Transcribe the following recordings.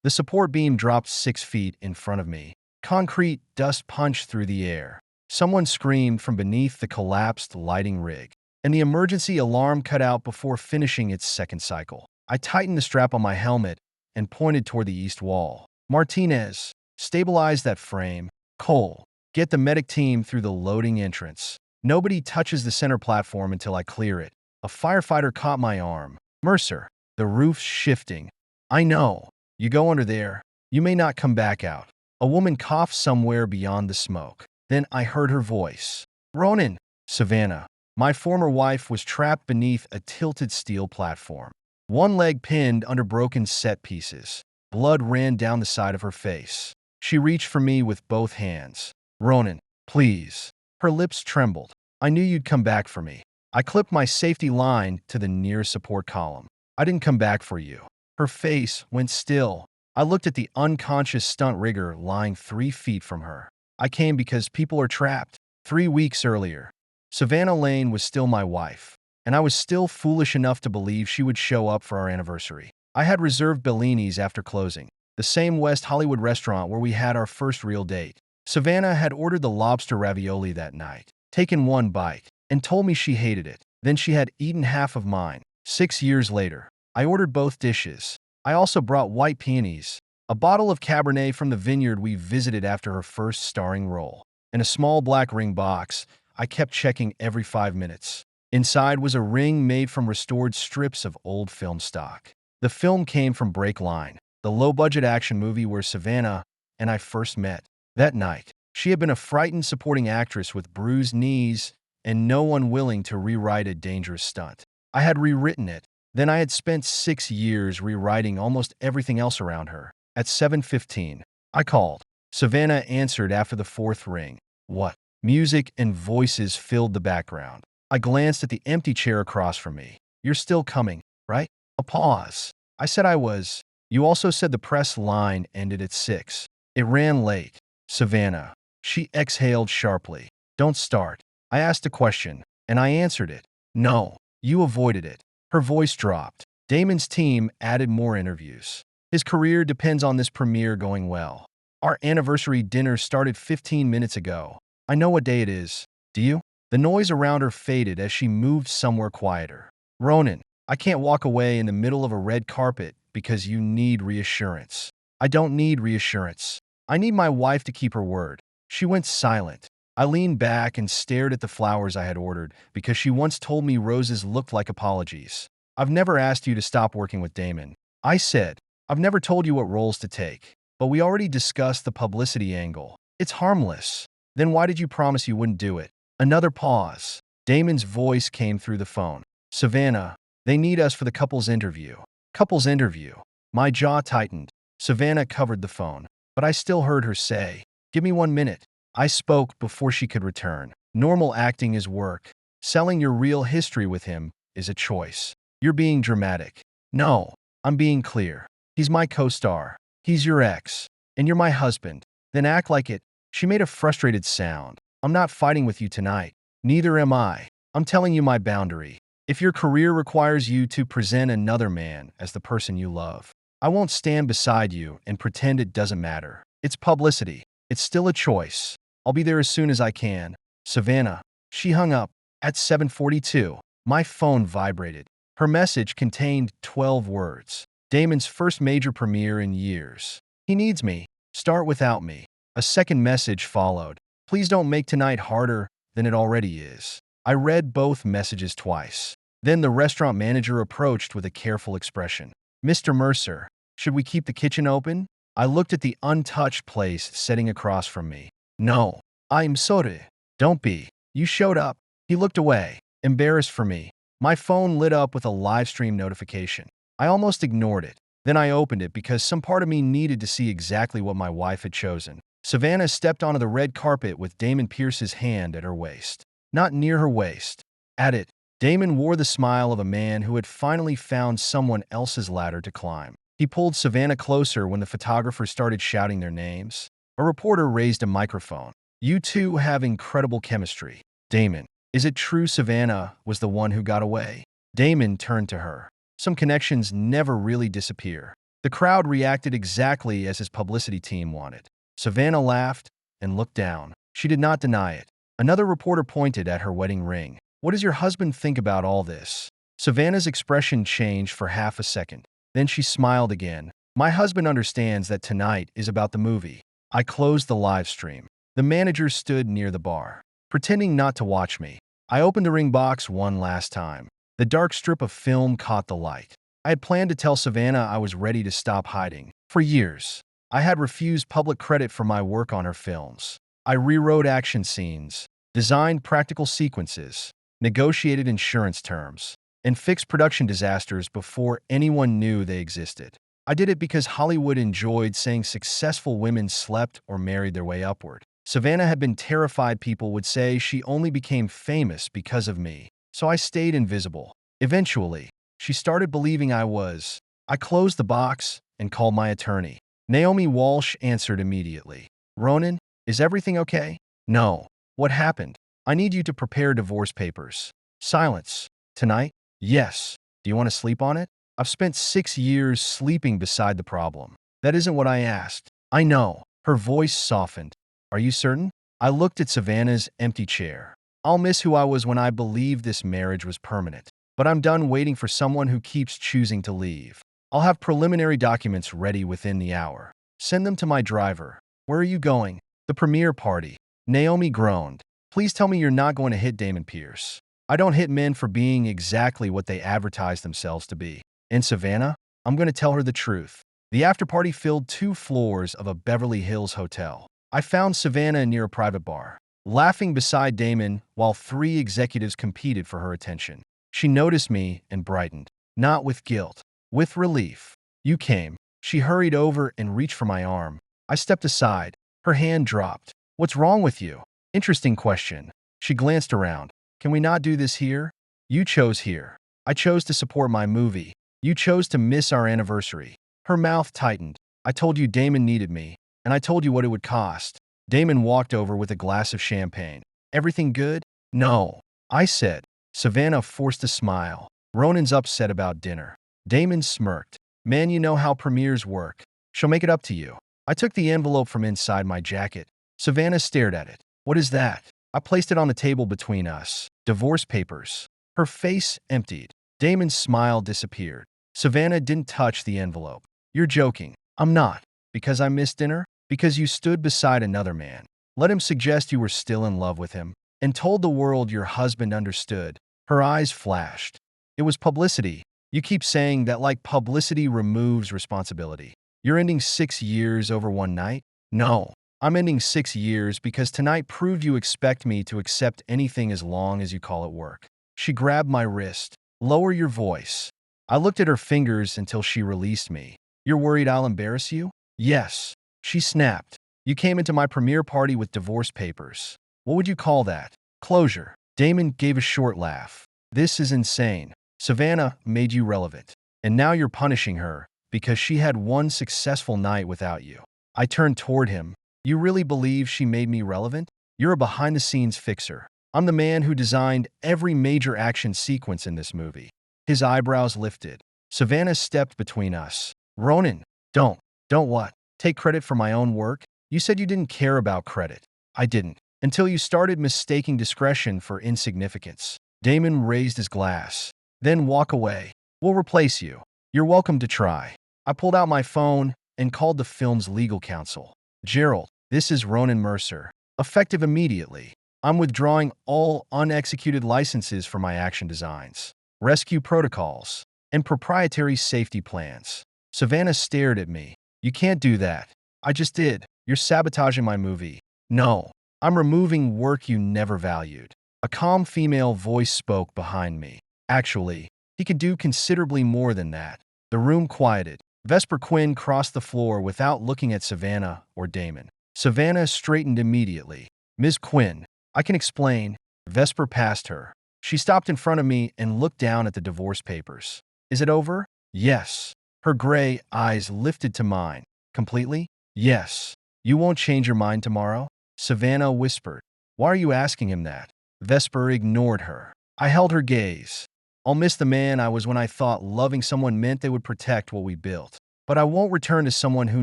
The support beam dropped 6 feet in front of me. Concrete dust punched through the air. Someone screamed from beneath the collapsed lighting rig, and the emergency alarm cut out before finishing its second cycle. I tightened the strap on my helmet and pointed toward the east wall. Martinez, stabilize that frame. Cole, get the medic team through the loading entrance. Nobody touches the center platform until I clear it. A firefighter caught my arm. Mercer, the roof's shifting. I know. You go under there. You may not come back out. A woman coughed somewhere beyond the smoke. Then I heard her voice. Ronan, Savannah. My former wife was trapped beneath a tilted steel platform. One leg pinned under broken set pieces. Blood ran down the side of her face. She reached for me with both hands. Ronan, please. Her lips trembled. I knew you'd come back for me. I clipped my safety line to the nearest support column. I didn't come back for you. Her face went still. I looked at the unconscious stunt rigger lying 3 feet from her. I came because people are trapped. 3 weeks earlier, Savannah Lane was still my wife, and I was still foolish enough to believe she would show up for our anniversary. I had reserved Bellini's after closing, the same West Hollywood restaurant where we had our first real date. Savannah had ordered the lobster ravioli that night, taken one bite, and told me she hated it. Then she had eaten half of mine. 6 years later, I ordered both dishes. I also brought white peonies, a bottle of Cabernet from the vineyard we visited after her first starring role, and a small black ring box I kept checking every 5 minutes. Inside was a ring made from restored strips of old film stock. The film came from Break Line, the low-budget action movie where Savannah and I first met. That night, she had been a frightened supporting actress with bruised knees and no one willing to rewrite a dangerous stunt. I had rewritten it. Then I had spent 6 years rewriting almost everything else around her. At 7:15, I called. Savannah answered after the 4th ring. What? Music and voices filled the background. I glanced at the empty chair across from me. You're still coming, right? A pause. I said I was. You also said the press line ended at 6. It ran late. Savannah. She exhaled sharply. Don't start. I asked a question, and I answered it. No. You avoided it. Her voice dropped. Damon's team added more interviews. His career depends on this premiere going well. Our anniversary dinner started 15 minutes ago. I know what day it is. Do you? The noise around her faded as she moved somewhere quieter. Ronan, I can't walk away in the middle of a red carpet because you need reassurance. I don't need reassurance. I need my wife to keep her word. She went silent. I leaned back and stared at the flowers I had ordered because she once told me roses looked like apologies. I've never asked you to stop working with Damon. I said, I've never told you what roles to take, but we already discussed the publicity angle. It's harmless. Then why did you promise you wouldn't do it? Another pause. Damon's voice came through the phone. Savannah, they need us for the couple's interview. Couple's interview. My jaw tightened. Savannah covered the phone, but I still heard her say, give me 1 minute. I spoke before she could return. Normal acting is work. Selling your real history with him is a choice. You're being dramatic. No, I'm being clear. He's my co-star. He's your ex. And you're my husband. Then act like it. She made a frustrated sound. I'm not fighting with you tonight. Neither am I. I'm telling you my boundary. If your career requires you to present another man as the person you love, I won't stand beside you and pretend it doesn't matter. It's publicity. It's still a choice. I'll be there as soon as I can. Savannah. She hung up. At 7:42, my phone vibrated. Her message contained 12 words. Damon's first major premiere in years. He needs me. Start without me. A second message followed. Please don't make tonight harder than it already is. I read both messages twice. Then the restaurant manager approached with a careful expression. Mr. Mercer, should we keep the kitchen open? I looked at the untouched place sitting across from me. No, I'm sorry. Don't be. You showed up. He looked away, embarrassed for me. My phone lit up with a live stream notification. I almost ignored it. Then I opened it because some part of me needed to see exactly what my wife had chosen. Savannah stepped onto the red carpet with Damon Pierce's hand at her waist. Not near her waist. At it, Damon wore the smile of a man who had finally found someone else's ladder to climb. He pulled Savannah closer when the photographers started shouting their names. A reporter raised a microphone. You two have incredible chemistry. Damon, is it true Savannah was the one who got away? Damon turned to her. Some connections never really disappear. The crowd reacted exactly as his publicity team wanted. Savannah laughed and looked down. She did not deny it. Another reporter pointed at her wedding ring. What does your husband think about all this? Savannah's expression changed for half a second. Then she smiled again. My husband understands that tonight is about the movie. I closed the live stream. The manager stood near the bar, pretending not to watch me. I opened the ring box one last time. The dark strip of film caught the light. I had planned to tell Savannah I was ready to stop hiding. For years, I had refused public credit for my work on her films. I rewrote action scenes, designed practical sequences, negotiated insurance terms, and fixed production disasters before anyone knew they existed. I did it because Hollywood enjoyed saying successful women slept or married their way upward. Savannah had been terrified people would say she only became famous because of me, so I stayed invisible. Eventually, she started believing I was. I closed the box and called my attorney. Naomi Walsh answered immediately. Ronan, is everything okay? No. What happened? I need you to prepare divorce papers. Silence. Tonight? Yes. Do you want to sleep on it? I've spent 6 years sleeping beside the problem. That isn't what I asked. I know. Her voice softened. Are you certain? I looked at Savannah's empty chair. I'll miss who I was when I believed this marriage was permanent. But I'm done waiting for someone who keeps choosing to leave. I'll have preliminary documents ready within the hour. Send them to my driver. Where are you going? The premiere party. Naomi groaned. Please tell me you're not going to hit Damon Pierce. I don't hit men for being exactly what they advertise themselves to be. In Savannah, I'm going to tell her the truth. The afterparty filled 2 floors of a Beverly Hills hotel. I found Savannah near a private bar, laughing beside Damon while 3 executives competed for her attention. She noticed me and brightened, not with guilt, with relief. You came. She hurried over and reached for my arm. I stepped aside. Her hand dropped. What's wrong with you? Interesting question. She glanced around. Can we not do this here? You chose here. I chose to support my movie. You chose to miss our anniversary. Her mouth tightened. I told you Damon needed me, and I told you what it would cost. Damon walked over with a glass of champagne. Everything good? No. I said. Savannah forced a smile. Ronan's upset about dinner. Damon smirked. Man, you know how premieres work. She'll make it up to you. I took the envelope from inside my jacket. Savannah stared at it. What is that? I placed it on the table between us. Divorce papers. Her face emptied. Damon's smile disappeared. Savannah didn't touch the envelope. You're joking. I'm not. Because I missed dinner? Because you stood beside another man. Let him suggest you were still in love with him, and told the world your husband understood. Her eyes flashed. It was publicity. You keep saying that like publicity removes responsibility. You're ending 6 years over one night? No. I'm ending 6 years because tonight proved you expect me to accept anything as long as you call it work. She grabbed my wrist. Lower your voice. I looked at her fingers until she released me. You're worried I'll embarrass you? Yes. She snapped. You came into my premiere party with divorce papers. What would you call that? Closure. Damon gave a short laugh. This is insane. Savannah made you relevant. And now you're punishing her because she had one successful night without you. I turned toward him. You really believe she made me relevant? You're a behind-the-scenes fixer. I'm the man who designed every major action sequence in this movie. His eyebrows lifted. Savannah stepped between us. Ronan, don't what? Take credit for my own work? You said you didn't care about credit. I didn't. Until you started mistaking discretion for insignificance. Damon raised his glass. Then walk away. We'll replace you. You're welcome to try. I pulled out my phone and called the film's legal counsel. Gerald, this is Ronan Mercer. Effective immediately. I'm withdrawing all unexecuted licenses for my action designs, rescue protocols, and proprietary safety plans. Savannah stared at me. You can't do that. I just did. You're sabotaging my movie. No. I'm removing work you never valued. A calm female voice spoke behind me. Actually, he could do considerably more than that. The room quieted. Vesper Quinn crossed the floor without looking at Savannah or Damon. Savannah straightened immediately. Ms. Quinn, I can explain. Vesper passed her. She stopped in front of me and looked down at the divorce papers. Is it over? Yes. Her gray eyes lifted to mine. Completely? Yes. You won't change your mind tomorrow? Savannah whispered. Why are you asking him that? Vesper ignored her. I held her gaze. I'll miss the man I was when I thought loving someone meant they would protect what we built. but I won't return to someone who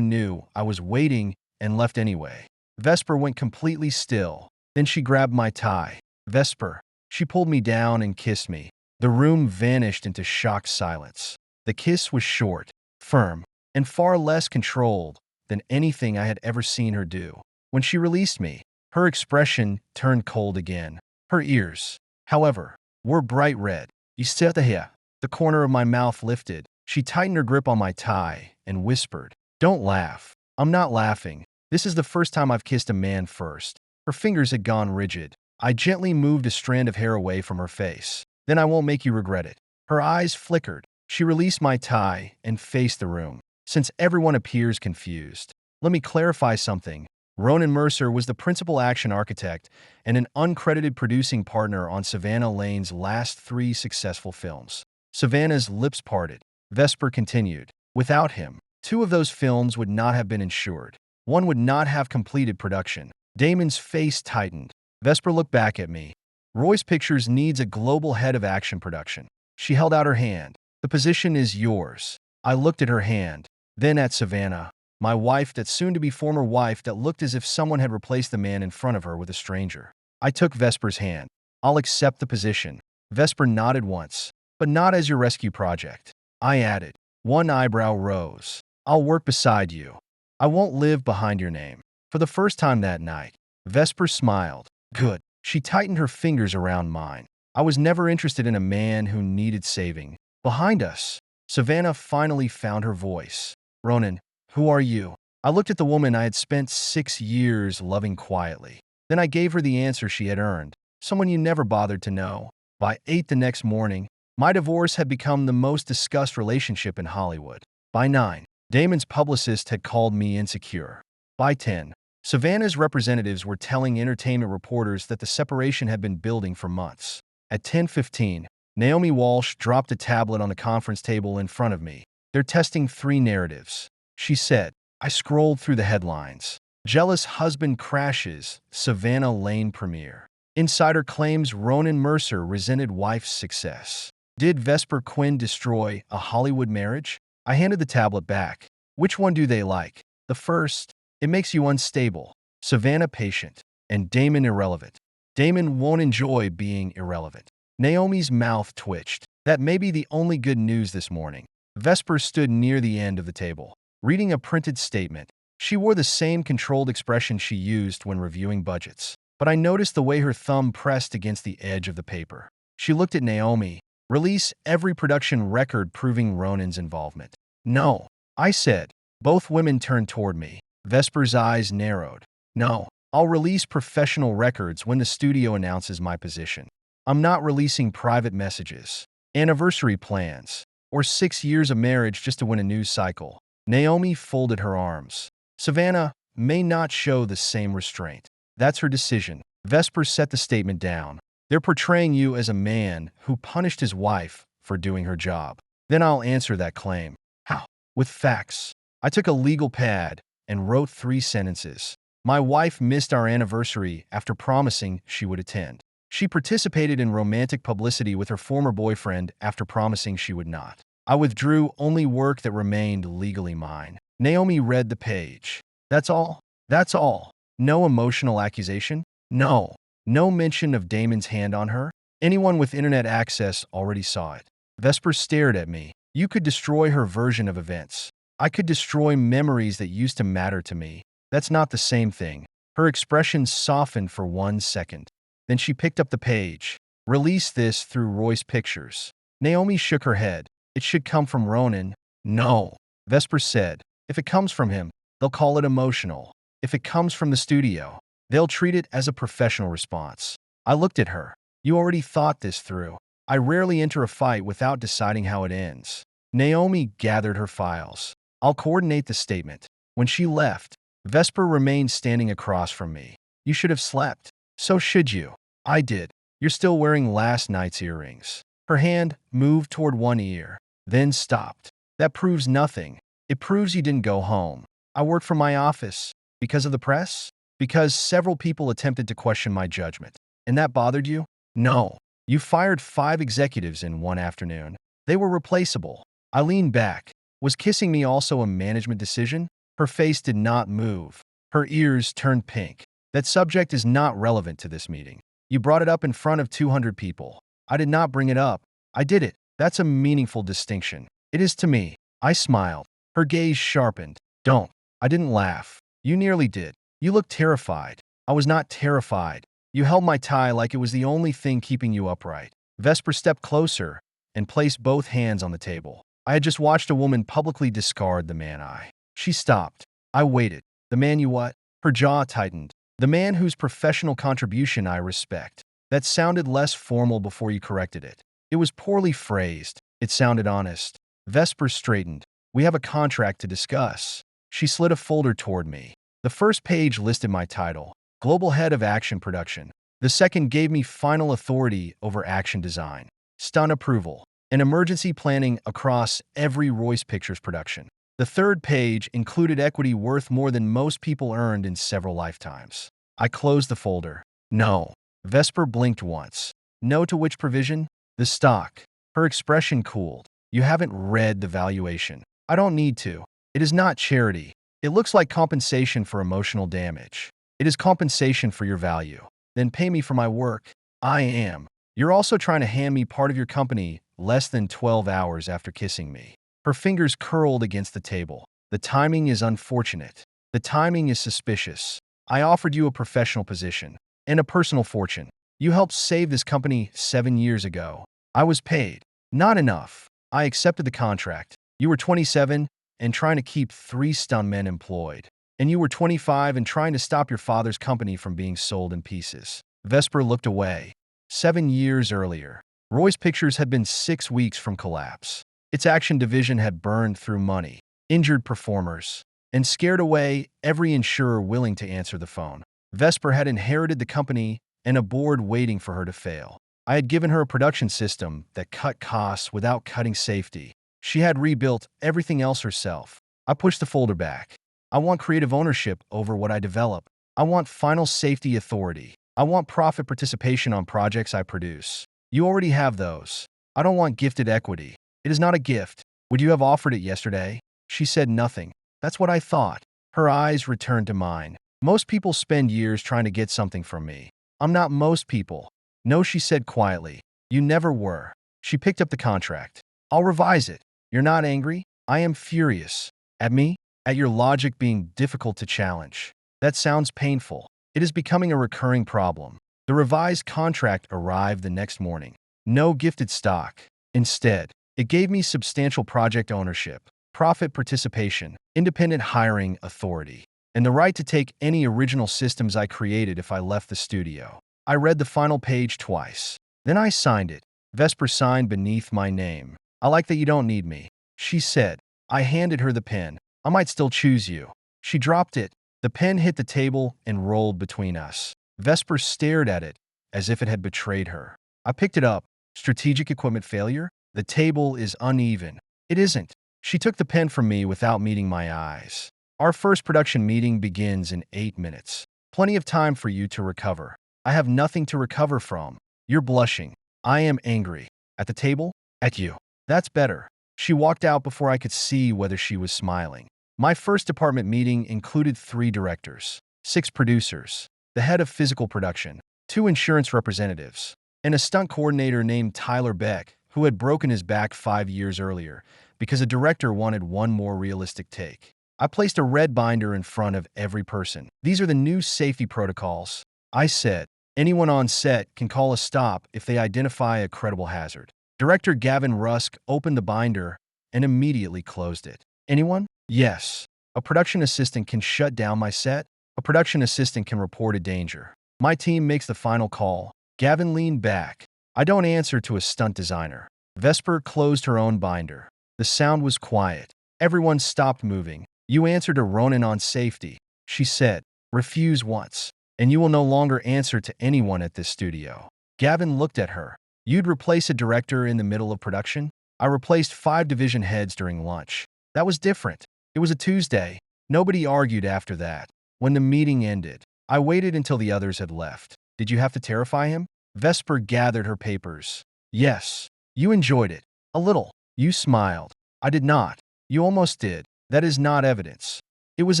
knew I was waiting and left anyway. Vesper went completely still. Then she grabbed my tie. Vesper. She pulled me down and kissed me. The room vanished into shocked silence. The kiss was short, firm, and far less controlled than anything I had ever seen her do. When she released me, her expression turned cold again. Her ears, however, were bright red. You sit here. The corner of my mouth lifted. She tightened her grip on my tie and whispered, "Don't laugh." "I'm not laughing. This is the first time I've kissed a man first." Her fingers had gone rigid. I gently moved a strand of hair away from her face. "Then I won't make you regret it." Her eyes flickered. She released my tie and faced the room. "Since everyone appears confused, let me clarify something. Ronan Mercer was the principal action architect and an uncredited producing partner on Savannah Lane's last 3 successful films." Savannah's lips parted. Vesper continued, "Without him, 2 of those films would not have been insured. One would not have completed production." Damon's face tightened. Vesper looked back at me. "Royce Pictures needs a global head of action production." She held out her hand. "The position is yours." I looked at her hand, then at Savannah, my wife, that soon-to-be former wife, that looked as if someone had replaced the man in front of her with a stranger. I took Vesper's hand. "I'll accept the position." Vesper nodded once. "But not as your rescue project." I added. One eyebrow rose. "I'll work beside you. I won't live behind your name." For the first time that night, Vesper smiled. "Good." She tightened her fingers around mine. "I was never interested in a man who needed saving." Behind us, Savannah finally found her voice. "Ronan, who are you?" I looked at the woman I had spent 6 years loving quietly. Then I gave her the answer she had earned. "Someone you never bothered to know." By 8 the next morning, my divorce had become the most discussed relationship in Hollywood. By 9, Damon's publicist had called me insecure. By 10, Savannah's representatives were telling entertainment reporters that the separation had been building for months. At 10:15, Naomi Walsh dropped a tablet on the conference table in front of me. "They're testing 3 narratives," she said. I scrolled through the headlines. "Jealous husband crashes, Savannah Lane premiere." "Insider claims Ronan Mercer resented wife's success." "Did Vesper Quinn destroy a Hollywood marriage?" I handed the tablet back. "Which one do they like?" "The first. It makes you unstable." Savannah patient. "And Damon irrelevant." "Damon won't enjoy being irrelevant." Naomi's mouth twitched. "That may be the only good news this morning." Vesper stood near the end of the table, reading a printed statement. She wore the same controlled expression she used when reviewing budgets. But I noticed the way her thumb pressed against the edge of the paper. She looked at Naomi. "Release every production record proving Ronan's involvement." "No," I said. Both women turned toward me. Vesper's eyes narrowed. "No, I'll release professional records when the studio announces my position. I'm not releasing private messages, anniversary plans, or 6 years of marriage just to win a news cycle." Naomi folded her arms. "Savannah may not show the same restraint. That's her decision." Vesper set the statement down. "They're portraying you as a man who punished his wife for doing her job." "Then I'll answer that claim." "How?" "With facts." I took a legal pad and wrote 3 sentences. "My wife missed our anniversary after promising she would attend. She participated in romantic publicity with her former boyfriend after promising she would not. I withdrew only work that remained legally mine." Naomi read the page. "That's all?" "That's all." "No emotional accusation?" "No." "No mention of Damon's hand on her?" "Anyone with internet access already saw it." Vesper stared at me. "You could destroy her version of events. I could destroy memories that used to matter to me. That's not the same thing." Her expression softened for 1 second. Then she picked up the page. "Release this through Royce Pictures." Naomi shook her head. "It should come from Ronan." "No," Vesper said. "If it comes from him, they'll call it emotional. If it comes from the studio, they'll treat it as a professional response." I looked at her. "You already thought this through." "I rarely enter a fight without deciding how it ends." Naomi gathered her files. "I'll coordinate the statement." When she left, Vesper remained standing across from me. "You should have slept." "So should you." I did. "You're still wearing last night's earrings." Her hand moved toward one ear, then stopped. "That proves nothing. It proves you didn't go home." "I work from my office." "Because of the press?" "Because several people attempted to question my judgment." "And that bothered you?" "No." "You fired 5 executives in one afternoon. They were replaceable." I leaned back. Was kissing me also a management decision? Her face did not move. Her ears turned pink. That subject is not relevant to this meeting. You brought it up in front of 200 people. I did not bring it up. I did it. That's a meaningful distinction. It is to me. I smiled. Her gaze sharpened. Don't. I didn't laugh. You nearly did. You looked terrified. I was not terrified. You held my tie like it was the only thing keeping you upright. Vesper stepped closer and placed both hands on the table. I had just watched a woman publicly discard the man I. She stopped. I waited. The man you what? Her jaw tightened. The man whose professional contribution I respect. That sounded less formal before you corrected it. It was poorly phrased. It sounded honest. Vesper straightened. We have a contract to discuss. She slid a folder toward me. The first page listed my title, Global Head of Action Production. The second gave me final authority over action design, stunt approval, and emergency planning across every Royce Pictures production. The third page included equity worth more than most people earned in several lifetimes. I closed the folder. No. Vesper blinked once. No to which provision? The stock. Her expression cooled. You haven't read the valuation. I don't need to. It is not charity. It looks like compensation for emotional damage. It is compensation for your value. Then pay me for my work. I am. You're also trying to hand me part of your company less than 12 hours after kissing me. Her fingers curled against the table. The timing is unfortunate. The timing is suspicious. I offered you a professional position and a personal fortune. You helped save this company 7 years ago. I was paid. Not enough. I accepted the contract. You were 27 and trying to keep 3 stuntmen employed. And you were 25 and trying to stop your father's company from being sold in pieces. Vesper looked away. 7 years earlier, Royce Pictures had been 6 weeks from collapse. Its action division had burned through money, injured performers, and scared away every insurer willing to answer the phone. Vesper had inherited the company and a board waiting for her to fail. I had given her a production system that cut costs without cutting safety. She had rebuilt everything else herself. I pushed the folder back. I want creative ownership over what I develop. I want final safety authority. I want profit participation on projects I produce. You already have those. I don't want gifted equity. It is not a gift. Would you have offered it yesterday? She said nothing. That's what I thought. Her eyes returned to mine. Most people spend years trying to get something from me. I'm not most people. No, she said quietly. You never were. She picked up the contract. I'll revise it. You're not angry? I am furious. At me? At your logic being difficult to challenge. That sounds painful. It is becoming a recurring problem. The revised contract arrived the next morning. No gifted stock. Instead, it gave me substantial project ownership, profit participation, independent hiring authority, and the right to take any original systems I created if I left the studio. I read the final page twice. Then I signed it. Vesper signed beneath my name. I like that you don't need me, she said. I handed her the pen. I might still choose you. She dropped it. The pen hit the table and rolled between us. Vesper stared at it as if it had betrayed her. I picked it up. Strategic equipment failure? The table is uneven. It isn't. She took the pen from me without meeting my eyes. Our first production meeting begins in 8 minutes. Plenty of time for you to recover. I have nothing to recover from. You're blushing. I am angry. At the table? At you. That's better. She walked out before I could see whether she was smiling. My first department meeting included 3 directors, 6 producers, the head of physical production, 2 insurance representatives, and a stunt coordinator named Tyler Beck, who had broken his back 5 years earlier because a director wanted one more realistic take. I placed a red binder in front of every person. These are the new safety protocols. I said, anyone on set can call a stop if they identify a credible hazard. Director Gavin Rusk opened the binder and immediately closed it. Anyone? Yes. A production assistant can shut down my set. A production assistant can report a danger. My team makes the final call. Gavin leaned back. I don't answer to a stunt designer. Vesper closed her own binder. The sound was quiet. Everyone stopped moving. You answer to Ronan on safety, she said. Refuse once, and you will no longer answer to anyone at this studio. Gavin looked at her. You'd replace a director in the middle of production? I replaced 5 division heads during lunch. That was different. It was a Tuesday. Nobody argued after that. When the meeting ended, I waited until the others had left. Did you have to terrify him? Vesper gathered her papers. Yes. You enjoyed it. A little. You smiled. I did not. You almost did. That is not evidence. It was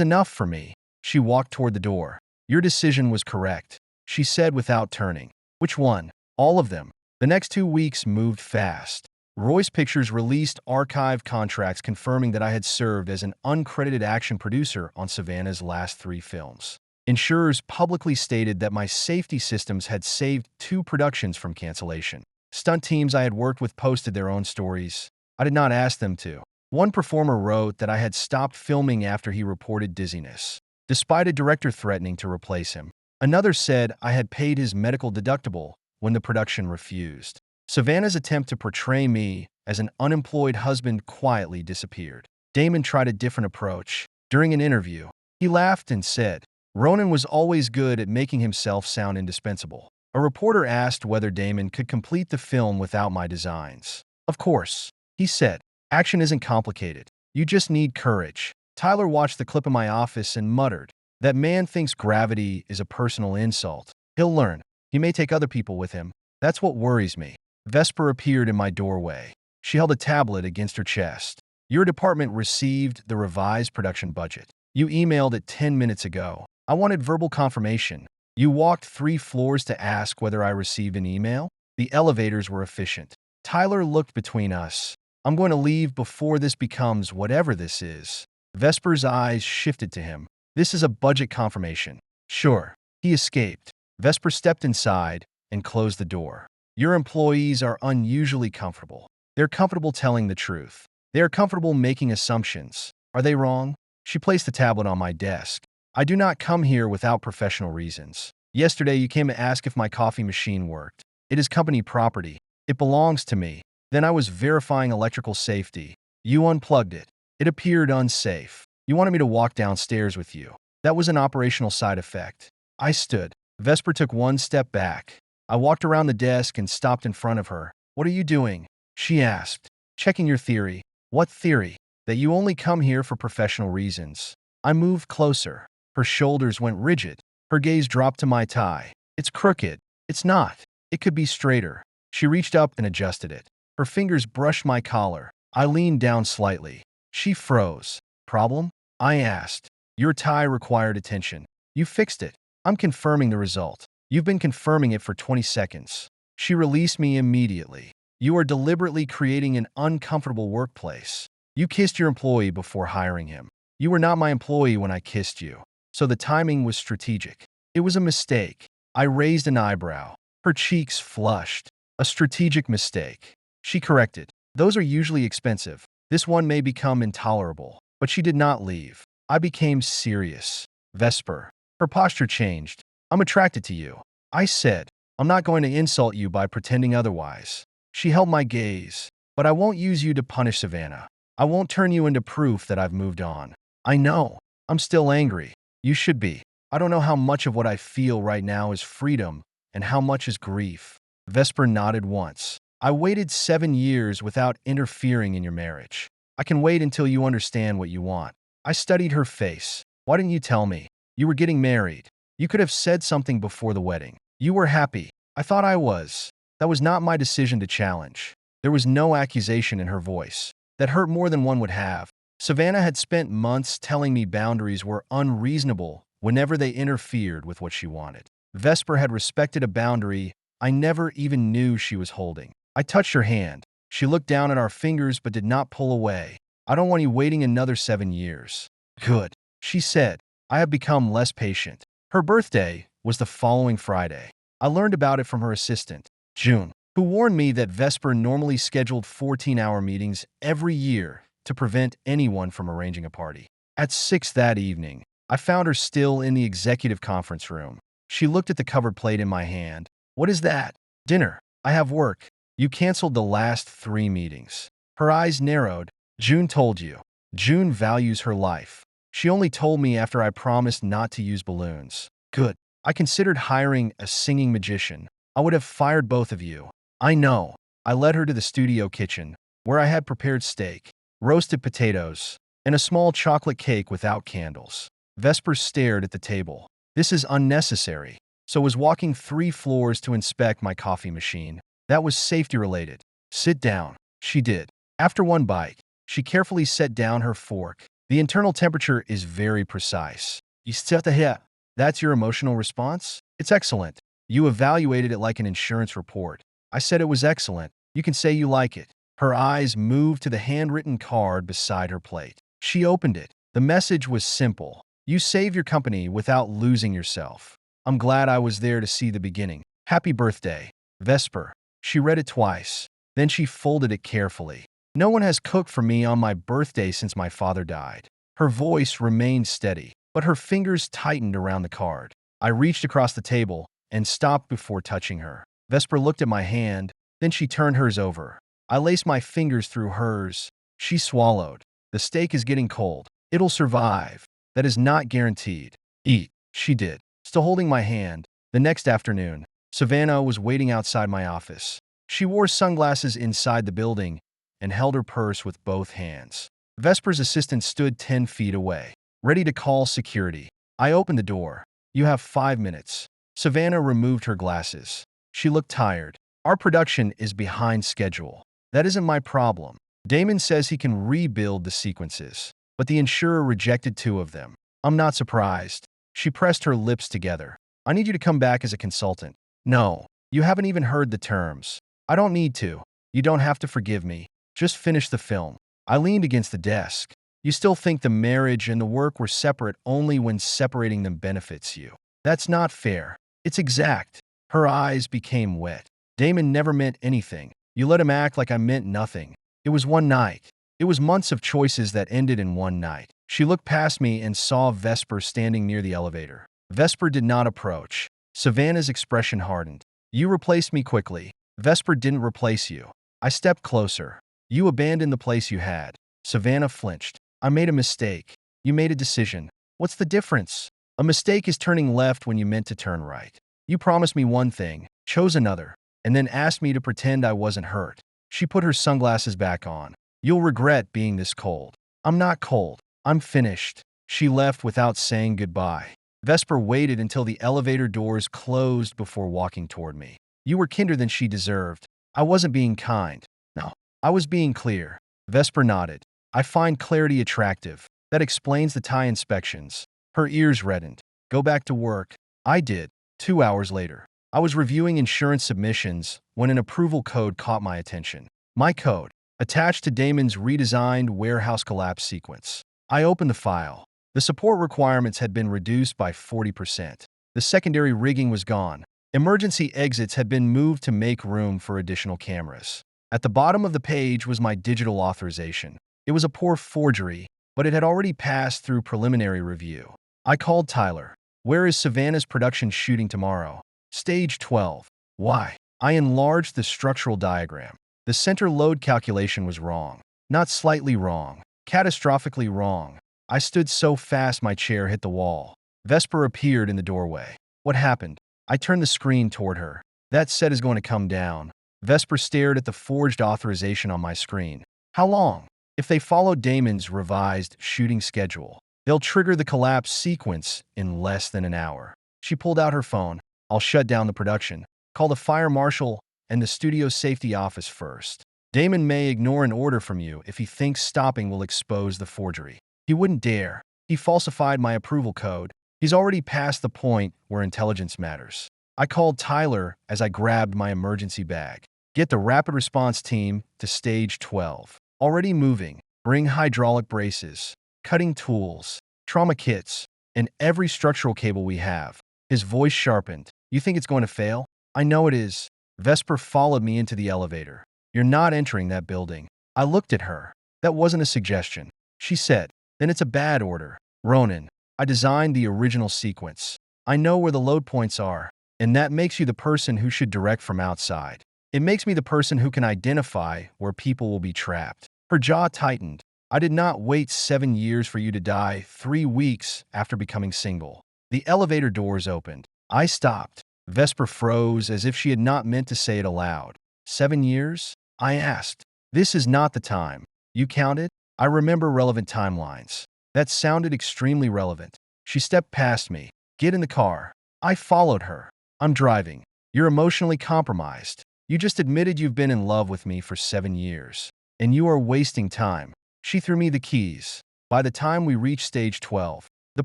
enough for me. She walked toward the door. Your decision was correct, she said without turning. Which one? All of them. The next 2 weeks moved fast. Royce Pictures released archive contracts confirming that I had served as an uncredited action producer on Savannah's last 3 films. Insurers publicly stated that my safety systems had saved 2 productions from cancellation. Stunt teams I had worked with posted their own stories. I did not ask them to. One performer wrote that I had stopped filming after he reported dizziness, despite a director threatening to replace him. Another said I had paid his medical deductible when the production refused. Savannah's attempt to portray me as an unemployed husband quietly disappeared. Damon tried a different approach. During an interview, he laughed and said, Ronan was always good at making himself sound indispensable. A reporter asked whether Damon could complete the film without my designs. Of course, he said. Action isn't complicated. You just need courage. Tyler watched the clip in my office and muttered, that man thinks gravity is a personal insult. He'll learn. He may take other people with him. That's what worries me. Vesper appeared in my doorway. She held a tablet against her chest. Your department received the revised production budget. You emailed it 10 minutes ago. I wanted verbal confirmation. You walked 3 floors to ask whether I received an email? The elevators were efficient. Tyler looked between us. I'm going to leave before this becomes whatever this is. Vesper's eyes shifted to him. This is a budget confirmation. Sure. He escaped. Vesper stepped inside and closed the door. Your employees are unusually comfortable. They're comfortable telling the truth. They are comfortable making assumptions. Are they wrong? She placed the tablet on my desk. I do not come here without professional reasons. Yesterday you came to ask if my coffee machine worked. It is company property. It belongs to me. Then I was verifying electrical safety. You unplugged it. It appeared unsafe. You wanted me to walk downstairs with you. That was an operational side effect. I stood. Vesper took 1 step back. I walked around the desk and stopped in front of her. What are you doing? She asked. Checking your theory. What theory? That you only come here for professional reasons. I moved closer. Her shoulders went rigid. Her gaze dropped to my tie. It's crooked. It's not. It could be straighter. She reached up and adjusted it. Her fingers brushed my collar. I leaned down slightly. She froze. Problem? I asked. Your tie required attention. You fixed it. I'm confirming the result. You've been confirming it for 20 seconds. She released me immediately. You are deliberately creating an uncomfortable workplace. You kissed your employee before hiring him. You were not my employee when I kissed you. So the timing was strategic. It was a mistake. I raised an eyebrow. Her cheeks flushed. A strategic mistake. She corrected. Those are usually expensive. This one may become intolerable. But she did not leave. I became serious. Vesper. Her posture changed. I'm attracted to you. I said. I'm not going to insult you by pretending otherwise. She held my gaze. But I won't use you to punish Savannah. I won't turn you into proof that I've moved on. I know. I'm still angry. You should be. I don't know how much of what I feel right now is freedom and how much is grief. Vesper nodded once. I waited 7 years without interfering in your marriage. I can wait until you understand what you want. I studied her face. Why didn't you tell me? You were getting married. You could have said something before the wedding. You were happy. I thought I was. That was not my decision to challenge. There was no accusation in her voice. That hurt more than one would have. Savannah had spent months telling me boundaries were unreasonable whenever they interfered with what she wanted. Vesper had respected a boundary I never even knew she was holding. I touched her hand. She looked down at our fingers but did not pull away. I don't want you waiting another 7 years. Good, she said. I have become less patient. Her birthday was the following Friday. I learned about it from her assistant, June, who warned me that Vesper normally scheduled 14-hour meetings every year to prevent anyone from arranging a party. At 6 that evening, I found her still in the executive conference room. She looked at the covered plate in my hand. What is that? Dinner. I have work. You canceled the last 3 meetings. Her eyes narrowed. June told you. June values her life. She only told me after I promised not to use balloons. Good. I considered hiring a singing magician. I would have fired both of you. I know. I led her to the studio kitchen, where I had prepared steak, roasted potatoes, and a small chocolate cake without candles. Vesper stared at the table. This is unnecessary. So was walking 3 floors to inspect my coffee machine. That was safety related. Sit down. She did. After one bite, She carefully set down her fork. The internal temperature is very precise. You set the hit. That's your emotional response? It's excellent. You evaluated it like an insurance report. I said it was excellent. You can say you like it. Her eyes moved to the handwritten card beside her plate. She opened it. The message was simple. You save your company without losing yourself. I'm glad I was there to see the beginning. Happy birthday, Vesper. She read it twice. Then she folded it carefully. No one has cooked for me on my birthday since my father died. Her voice remained steady, but her fingers tightened around the card. I reached across the table and stopped before touching her. Vesper looked at my hand, then she turned hers over. I laced my fingers through hers. She swallowed. The steak is getting cold. It'll survive. That is not guaranteed. Eat. She did. Still holding my hand. The next afternoon, Savannah was waiting outside my office. She wore sunglasses inside the building and held her purse with both hands. Vesper's assistant stood 10 feet away, ready to call security. I opened the door. You have 5 minutes. Savannah removed her glasses. She looked tired. Our production is behind schedule. That isn't my problem. Damon says he can rebuild the sequences, but the insurer rejected 2 of them. I'm not surprised. She pressed her lips together. I need you to come back as a consultant. No, you haven't even heard the terms. I don't need to. You don't have to forgive me. Just finish the film. I leaned against the desk. You still think the marriage and the work were separate only when separating them benefits you. That's not fair. It's exact. Her eyes became wet. Damon never meant anything. You let him act like I meant nothing. It was one night. It was months of choices that ended in one night. She looked past me and saw Vesper standing near the elevator. Vesper did not approach. Savannah's expression hardened. You replaced me quickly. Vesper didn't replace you. I stepped closer. You abandoned the place you had. Savannah flinched. I made a mistake. You made a decision. What's the difference? A mistake is turning left when you meant to turn right. You promised me one thing, chose another, and then asked me to pretend I wasn't hurt. She put her sunglasses back on. You'll regret being this cold. I'm not cold. I'm finished. She left without saying goodbye. Vesper waited until the elevator doors closed before walking toward me. You were kinder than she deserved. I wasn't being kind. No, I was being clear. Vesper nodded. I find clarity attractive. That explains the tie inspections. Her ears reddened. Go back to work. I did. 2 hours later, I was reviewing insurance submissions when an approval code caught my attention. My code, attached to Damon's redesigned warehouse collapse sequence. I opened the file. The support requirements had been reduced by 40%. The secondary rigging was gone. Emergency exits had been moved to make room for additional cameras. At the bottom of the page was my digital authorization. It was a poor forgery, but it had already passed through preliminary review. I called Tyler. Where is Savannah's production shooting tomorrow? Stage 12. Why? I enlarged the structural diagram. The center load calculation was wrong. Not slightly wrong. Catastrophically wrong. I stood so fast my chair hit the wall. Vesper appeared in the doorway. What happened? I turned the screen toward her. That set is going to come down. Vesper stared at the forged authorization on my screen. How long? If they follow Damon's revised shooting schedule, they'll trigger the collapse sequence in less than an hour. She pulled out her phone. I'll shut down the production. Call the fire marshal and the studio safety office first. Damon may ignore an order from you if he thinks stopping will expose the forgery. He wouldn't dare. He falsified my approval code. He's already past the point where intelligence matters. I called Tyler as I grabbed my emergency bag. Get the rapid response team to stage 12. Already moving. Bring hydraulic braces, cutting tools, trauma kits, and every structural cable we have. His voice sharpened. You think it's going to fail? I know it is. Vesper followed me into the elevator. You're not entering that building. I looked at her. That wasn't a suggestion. She said, then it's a bad order. Ronan, I designed the original sequence. I know where the load points are, and that makes you the person who should direct from outside. It makes me the person who can identify where people will be trapped. Her jaw tightened. I did not wait 7 years for you to die 3 weeks after becoming single. The elevator doors opened. I stopped. Vesper froze as if she had not meant to say it aloud. 7 years? I asked. This is not the time. You counted? I remember relevant timelines. That sounded extremely relevant. She stepped past me. Get in the car. I followed her. I'm driving. You're emotionally compromised. You just admitted you've been in love with me for 7 years. And you are wasting time. She threw me the keys. By the time we reached stage 12, the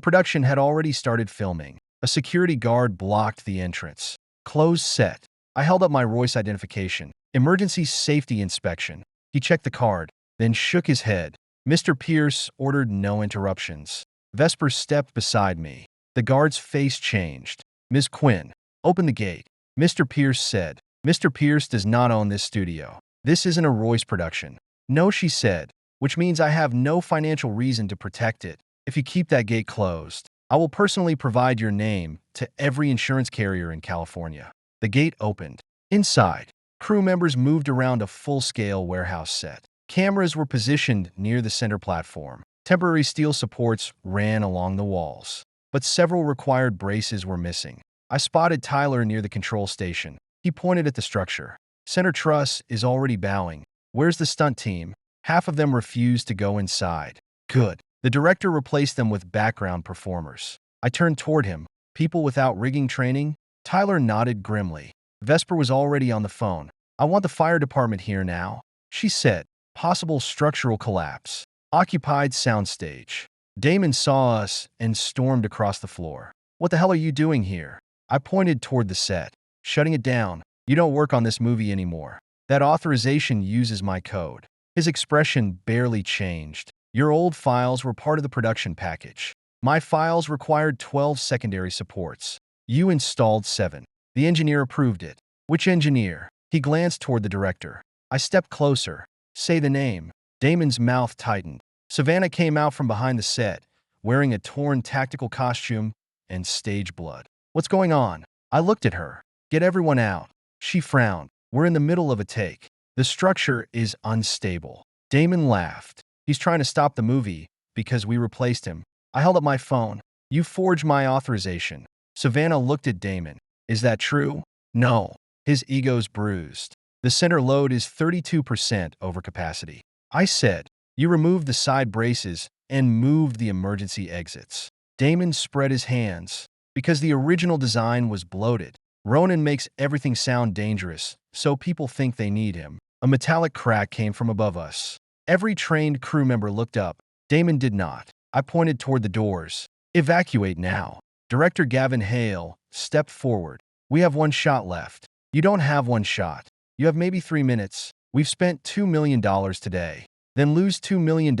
production had already started filming. A security guard blocked the entrance. Closed set. I held up my Royce identification. Emergency safety inspection. He checked the card, then shook his head. Mr. Pierce ordered no interruptions. Vesper stepped beside me. The guard's face changed. Ms. Quinn, open the gate. Mr. Pierce said. Mr. Pierce does not own this studio. This isn't a Royce production. No, she said, which means I have no financial reason to protect it. If you keep that gate closed, I will personally provide your name to every insurance carrier in California. The gate opened. Inside, crew members moved around a full-scale warehouse set. Cameras were positioned near the center platform. Temporary steel supports ran along the walls, but several required braces were missing. I spotted Tyler near the control station. He pointed at the structure. Center truss is already bowing. Where's the stunt team? Half of them refused to go inside. Good. The director replaced them with background performers. I turned toward him. People without rigging training? Tyler nodded grimly. Vesper was already on the phone. I want the fire department here now, she said. Possible structural collapse. Occupied soundstage. Damon saw us and stormed across the floor. What the hell are you doing here? I pointed toward the set. Shutting it down. You don't work on this movie anymore. That authorization uses my code. His expression barely changed. Your old files were part of the production package. My files required 12 secondary supports. You installed 7. The engineer approved it. Which engineer? He glanced toward the director. I stepped closer. Say the name. Damon's mouth tightened. Savannah came out from behind the set, wearing a torn tactical costume and stage blood. What's going on? I looked at her. Get everyone out. She frowned. We're in the middle of a take. The structure is unstable. Damon laughed. He's trying to stop the movie because we replaced him. I held up my phone. You forged my authorization. Savannah looked at Damon. Is that true? No. His ego's bruised. The center load is 32% over capacity. I said. You removed the side braces and moved the emergency exits. Damon spread his hands. Because the original design was bloated. Ronan makes everything sound dangerous, so people think they need him. A metallic crack came from above us. Every trained crew member looked up. Damon did not. I pointed toward the doors. Evacuate now. Director Gavin Hale stepped forward. We have 1 shot left. You don't have 1 shot. You have maybe 3 minutes. We've spent $2 million today. Then lose $2 million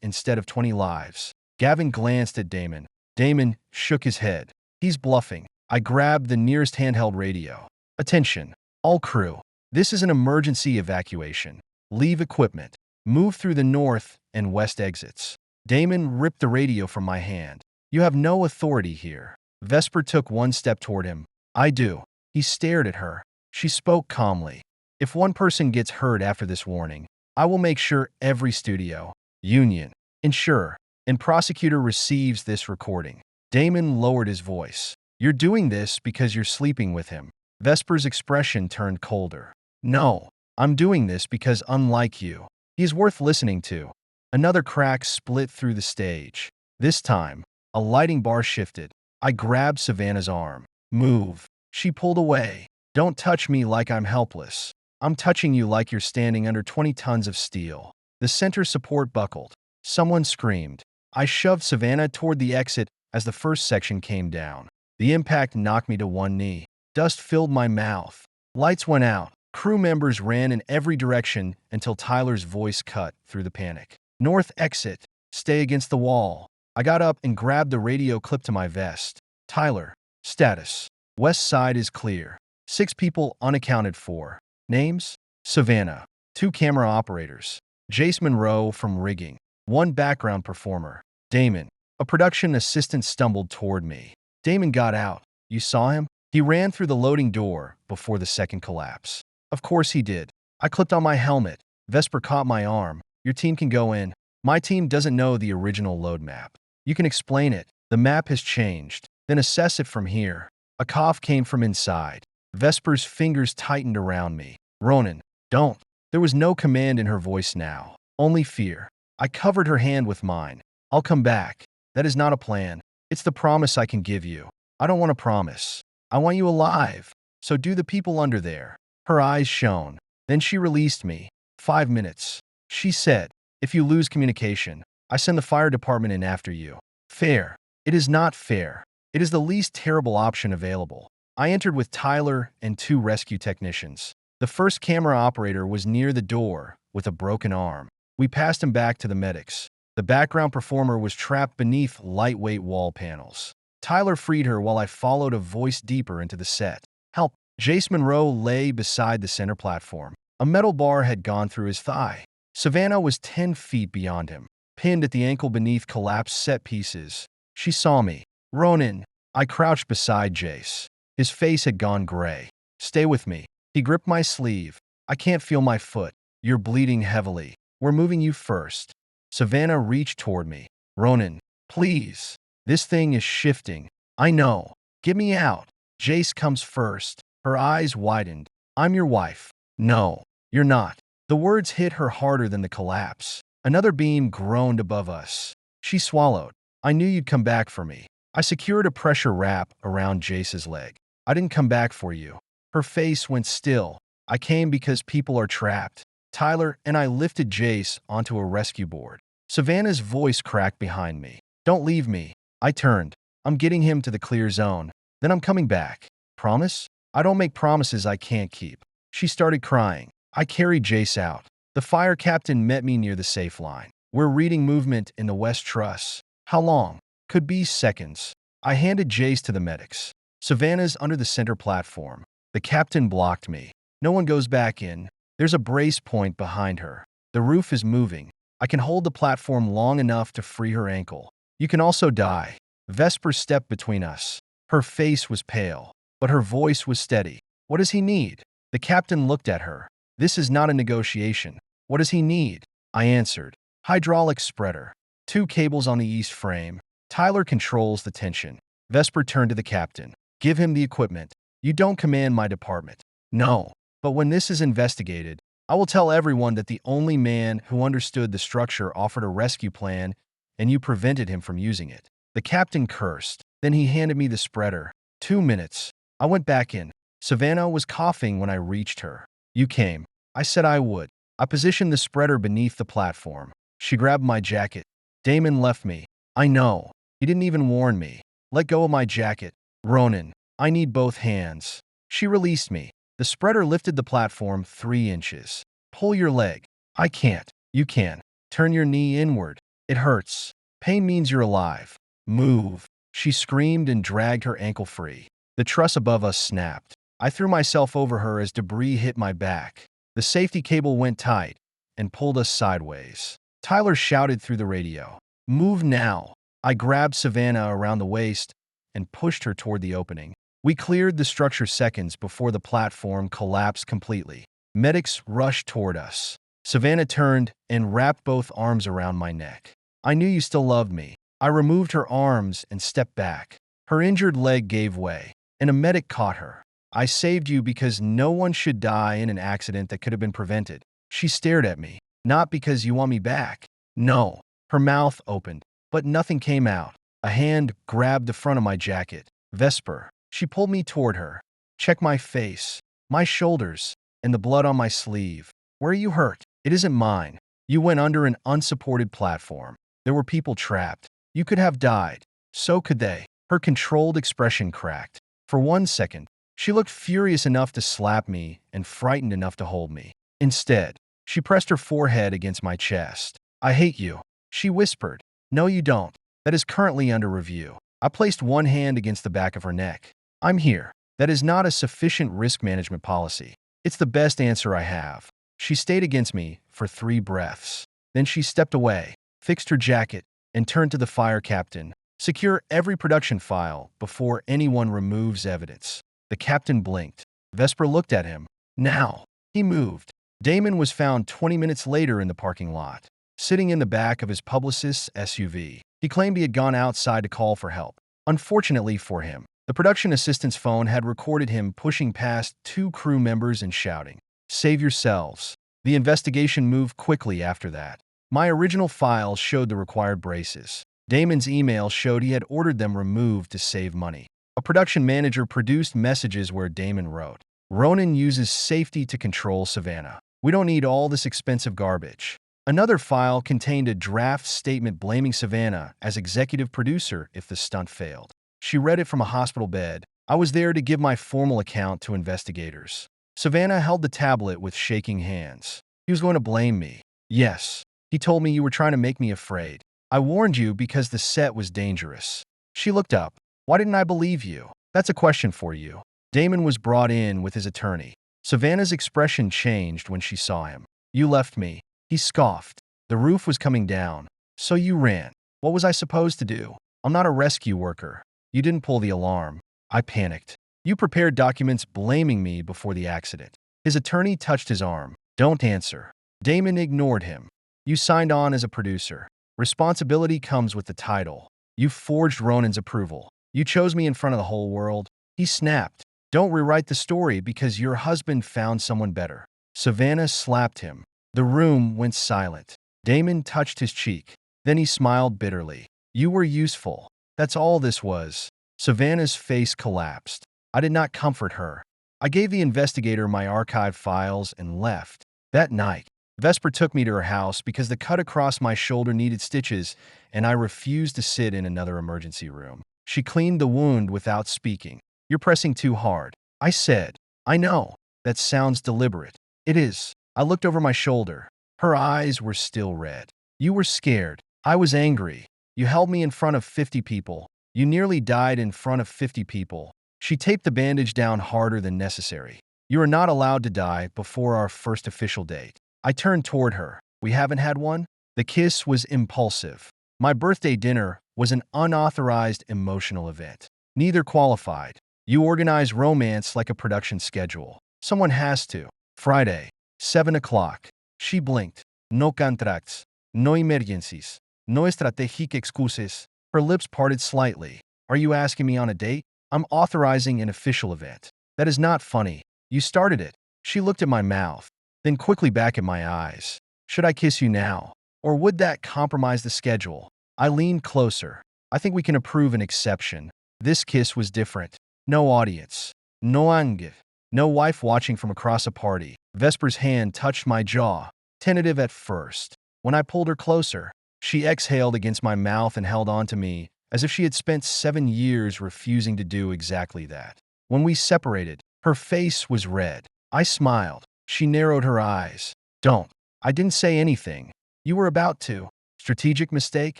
instead of 20 lives. Gavin glanced at Damon. Damon shook his head. He's bluffing. I grabbed the nearest handheld radio. Attention, all crew. This is an emergency evacuation. Leave equipment. Move through the north and west exits. Damon ripped the radio from my hand. You have no authority here. Vesper took 1 step toward him. I do. He stared at her. She spoke calmly. If 1 person gets hurt after this warning, I will make sure every studio, union, insurer, and prosecutor receives this recording. Damon lowered his voice. You're doing this because you're sleeping with him. Vesper's expression turned colder. No, I'm doing this because unlike you, he's worth listening to. Another crack split through the stage. This time, a lighting bar shifted. I grabbed Savannah's arm. Move. She pulled away. Don't touch me like I'm helpless. I'm touching you like you're standing under 20 tons of steel. The center support buckled. Someone screamed. I shoved Savannah toward the exit as the first section came down. The impact knocked me to 1 knee. Dust filled my mouth. Lights went out. Crew members ran in every direction until Tyler's voice cut through the panic. North exit. Stay against the wall. I got up and grabbed the radio clip to my vest. Tyler. Status. West side is clear. 6 people unaccounted for. Names? Savannah. 2 camera operators. Jace Monroe from rigging. 1 background performer. Damon. A production assistant stumbled toward me. Damon got out. You saw him? He ran through the loading door before the second collapse. Of course he did. I clipped on my helmet. Vesper caught my arm. Your team can go in. My team doesn't know the original load map. You can explain it. The map has changed. Then assess it from here. A cough came from inside. Vesper's fingers tightened around me. Ronan, don't. There was no command in her voice now. Only fear. I covered her hand with mine. I'll come back. That is not a plan. It's the promise I can give you. I don't want a promise. I want you alive. So do the people under there. Her eyes shone. Then she released me. 5 minutes. She said, If you lose communication, I send the fire department in after you. Fair. It is not fair. It is the least terrible option available. I entered with Tyler and 2 rescue technicians. The first camera operator was near the door with a broken arm. We passed him back to the medics. The background performer was trapped beneath lightweight wall panels. Tyler freed her while I followed a voice deeper into the set. Help! Jace Monroe lay beside the center platform. A metal bar had gone through his thigh. Savannah was 10 feet beyond him, pinned at the ankle beneath collapsed set pieces. She saw me. Ronan. I crouched beside Jace. His face had gone gray. Stay with me. He gripped my sleeve. I can't feel my foot. You're bleeding heavily. We're moving you first. Savannah reached toward me. Ronan, please. This thing is shifting. I know. Get me out. Jace comes first. Her eyes widened. I'm your wife. No, you're not. The words hit her harder than the collapse. Another beam groaned above us. She swallowed. I knew you'd come back for me. I secured a pressure wrap around Jace's leg. I didn't come back for you. Her face went still. I came because people are trapped. Tyler and I lifted Jace onto a rescue board. Savannah's voice cracked behind me. Don't leave me. I turned. I'm getting him to the clear zone. Then I'm coming back. Promise? I don't make promises I can't keep. She started crying. I carried Jace out. The fire captain met me near the safe line. We're reading movement in the West Truss. How long? Could be seconds. I handed Jace to the medics. Savannah's under the center platform. The captain blocked me. No one goes back in. There's a brace point behind her. The roof is moving. I can hold the platform long enough to free her ankle. You can also die. Vesper stepped between us. Her face was pale, but her voice was steady. What does he need? The captain looked at her. This is not a negotiation. What does he need? I answered. Hydraulic spreader. 2 cables on the east frame. Tyler controls the tension. Vesper turned to the captain. Give him the equipment. You don't command my department. No. But when this is investigated, I will tell everyone that the only man who understood the structure offered a rescue plan and you prevented him from using it. The captain cursed. Then he handed me the spreader. 2 minutes. I went back in. Savannah was coughing when I reached her. You came. I said I would. I positioned the spreader beneath the platform. She grabbed my jacket. Damon left me. I know. He didn't even warn me. Let go of my jacket. Ronan, I need both hands. She released me. The spreader lifted the platform 3 inches. Pull your leg. I can't. You can. Turn your knee inward. It hurts. Pain means you're alive. Move. She screamed and dragged her ankle free. The truss above us snapped. I threw myself over her as debris hit my back. The safety cable went tight and pulled us sideways. Tyler shouted through the radio. Move now. I grabbed Savannah around the waist and pushed her toward the opening. We cleared the structure seconds before the platform collapsed completely. Medics rushed toward us. Savannah turned and wrapped both arms around my neck. I knew you still loved me. I removed her arms and stepped back. Her injured leg gave way, and a medic caught her. I saved you because no one should die in an accident that could have been prevented. She stared at me. Not because you want me back. No. Her mouth opened, but nothing came out. A hand grabbed the front of my jacket. Vesper. She pulled me toward her. Check my face, my shoulders, and the blood on my sleeve. Where are you hurt? It isn't mine. You went under an unsupported platform. There were people trapped. You could have died. So could they. Her controlled expression cracked. For 1 second, she looked furious enough to slap me and frightened enough to hold me. Instead, she pressed her forehead against my chest. I hate you. She whispered. No, you don't. That is currently under review. I placed one hand against the back of her neck. I'm here. That is not a sufficient risk management policy. It's the best answer I have. She stayed against me for 3 breaths. Then she stepped away, fixed her jacket, and turned to the fire captain. Secure every production file before anyone removes evidence. The captain blinked. Vesper looked at him. Now. He moved. Damon was found 20 minutes later in the parking lot, sitting in the back of his publicist's SUV. He claimed he had gone outside to call for help. Unfortunately for him, the production assistant's phone had recorded him pushing past 2 crew members and shouting, "Save yourselves." The investigation moved quickly after that. My original file showed the required braces. Damon's email showed he had ordered them removed to save money. A production manager produced messages where Damon wrote, Ronan uses safety to control Savannah. We don't need all this expensive garbage. Another file contained a draft statement blaming Savannah as executive producer if the stunt failed. She read it from a hospital bed. I was there to give my formal account to investigators. Savannah held the tablet with shaking hands. He was going to blame me. Yes. He told me you were trying to make me afraid. I warned you because the set was dangerous. She looked up. Why didn't I believe you? That's a question for you. Damon was brought in with his attorney. Savannah's expression changed when she saw him. You left me. He scoffed. The roof was coming down. So you ran. What was I supposed to do? I'm not a rescue worker. You didn't pull the alarm. I panicked. You prepared documents blaming me before the accident. His attorney touched his arm. Don't answer. Damon ignored him. You signed on as a producer. Responsibility comes with the title. You forged Ronan's approval. You chose me in front of the whole world. He snapped. Don't rewrite the story because your husband found someone better. Savannah slapped him. The room went silent. Damon touched his cheek. Then he smiled bitterly. You were useful. That's all this was. Savannah's face collapsed. I did not comfort her. I gave the investigator my archive files and left. That night, Vesper took me to her house because the cut across my shoulder needed stitches, and I refused to sit in another emergency room. She cleaned the wound without speaking. You're pressing too hard. I said. I know. That sounds deliberate. It is. I looked over my shoulder. Her eyes were still red. You were scared. I was angry. You held me in front of 50 people. You nearly died in front of 50 people. She taped the bandage down harder than necessary. You are not allowed to die before our first official date. I turned toward her. We haven't had one? The kiss was impulsive. My birthday dinner was an unauthorized emotional event. Neither qualified. You organize romance like a production schedule. Someone has to. Friday, 7 o'clock. She blinked. No contracts. No emergencies. No strategic excuses. Her lips parted slightly. Are you asking me on a date? I'm authorizing an official event. That is not funny. You started it. She looked at my mouth, then quickly back at my eyes. Should I kiss you now? Or would that compromise the schedule? I leaned closer. I think we can approve an exception. This kiss was different. No audience. No anger. No wife watching from across a party. Vesper's hand touched my jaw, tentative at first. When I pulled her closer, she exhaled against my mouth and held on to me, as if she had spent 7 years refusing to do exactly that. When we separated, her face was red. I smiled. She narrowed her eyes. Don't. I didn't say anything. You were about to. Strategic mistake?